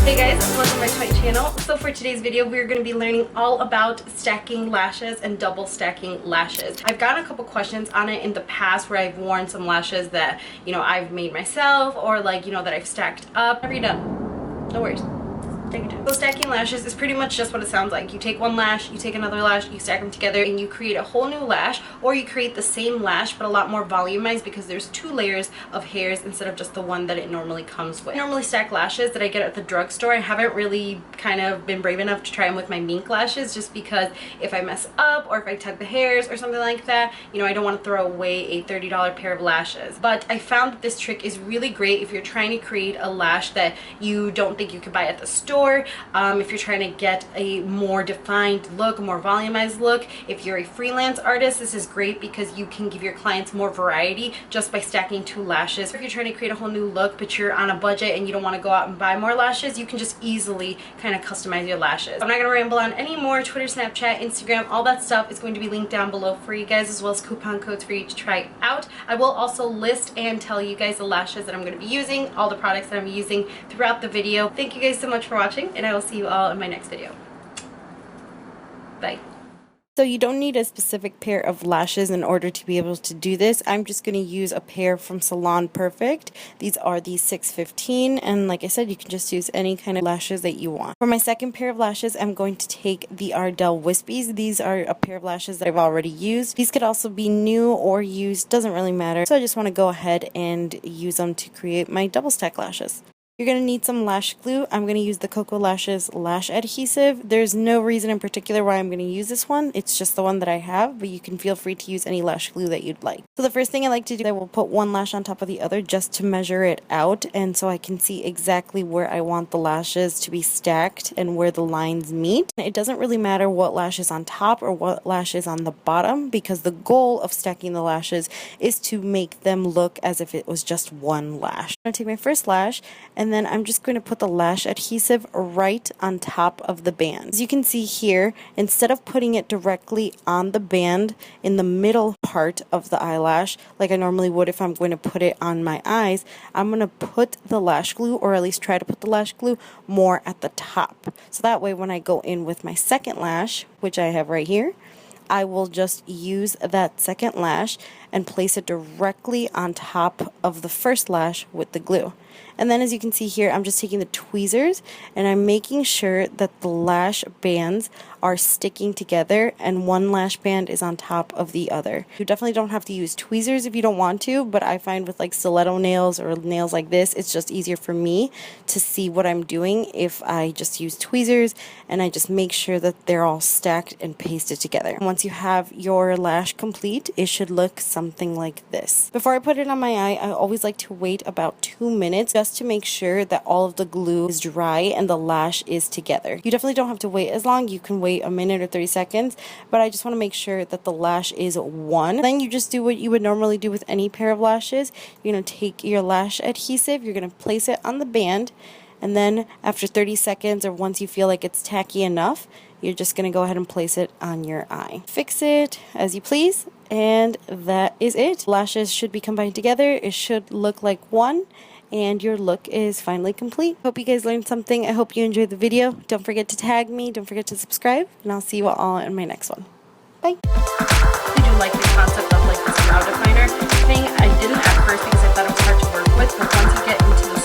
Hey guys, welcome back to my channel. So for today's video, we're going to be learning all about stacking lashes and double stacking lashes. I've gotten a couple questions on it in the past where I've worn some lashes that, I've made myself, or like, that I've stacked up. Whenever you're done, no worries. Take your time. So stacking lashes is pretty much just what it sounds like. You take one lash, you take another lash, you stack them together, and you create a whole new lash, or you create the same lash but a lot more volumized because there's two layers of hairs instead of just the one that it normally comes with. I normally stack lashes that I get at the drugstore. I haven't really kind of been brave enough to try them with my mink lashes just because if I mess up or if I tug the hairs or something like that, I don't want to throw away a $30 pair of lashes. But I found that this trick is really great if you're trying to create a lash that you don't think you could buy at the store. If you're trying to get a more defined look, a more volumized look. If you're a freelance artist, this is great because you can give your clients more variety just by stacking two lashes. If you're trying to create a whole new look but you're on a budget and you don't want to go out and buy more lashes, you can just easily kind of customize your lashes. I'm not going to ramble on anymore. Twitter, Snapchat, Instagram, all that stuff is going to be linked down below for you guys, as well as coupon codes for you to try out. I will also list and tell you guys the lashes that I'm going to be using, all the products that I'm using throughout the video. Thank you guys so much for watching, and I will see you all in my next video. Bye. So you don't need a specific pair of lashes in order to be able to do this. I'm just going to use a pair from Salon Perfect. These are the 615, and like I said, you can just use any kind of lashes that you want. For my second pair of lashes, I'm going to take the Ardell Wispies. These are a pair of lashes that I've already used. These could also be new or used, doesn't really matter. So I just want to go ahead and use them to create my double stack lashes. You're going to need some lash glue. I'm going to use the Cocoa Lashes lash adhesive. There's no reason in particular why I'm going to use this one. It's just the one that I have, but you can feel free to use any lash glue that you'd like. So the first thing I like to do, I will put one lash on top of the other just to measure it out, and so I can see exactly where I want the lashes to be stacked and where the lines meet. It doesn't really matter what lash is on top or what lash is on the bottom, because the goal of stacking the lashes is to make them look as if it was just one lash. I'm going to take my first lash, and then I'm just going to put the lash adhesive right on top of the band. As you can see here, instead of putting it directly on the band in the middle part of the eyelash, like I normally would if I'm going to put it on my eyes, I'm going to put the lash glue, or at least try to put the lash glue, more at the top. So that way when I go in with my second lash, which I have right here, I will just use that second lash and place it directly on top of the first lash with the glue. And then as you can see here, I'm just taking the tweezers and I'm making sure that the lash bands are sticking together and one lash band is on top of the other. You definitely don't have to use tweezers if you don't want to, but I find with like stiletto nails or nails like this, it's just easier for me to see what I'm doing if I just use tweezers and I just make sure that they're all stacked and pasted together. Once you have your lash complete, it should look something like this. Before I put it on my eye, I always like to wait about 2 minutes just to make sure that all of the glue is dry and the lash is together. You definitely don't have to wait as long. You can wait a minute or 30 seconds, but I just want to make sure that the lash is one. Then you just do what you would normally do with any pair of lashes. You're going to take your lash adhesive, you're going to place it on the band, and then after 30 seconds or once you feel like it's tacky enough, you're just going to go ahead and place it on your eye. Fix it as you please, and that is it. Lashes should be combined together. It should look like one, and your look is finally complete. Hope you guys learned something. I hope you enjoyed the video. Don't forget to tag me. Don't forget to subscribe, and I'll see you all in my next one. Bye. I do like the concept of like this brow definer thing. I didn't at first because I thought it was hard to work with, but once you get into the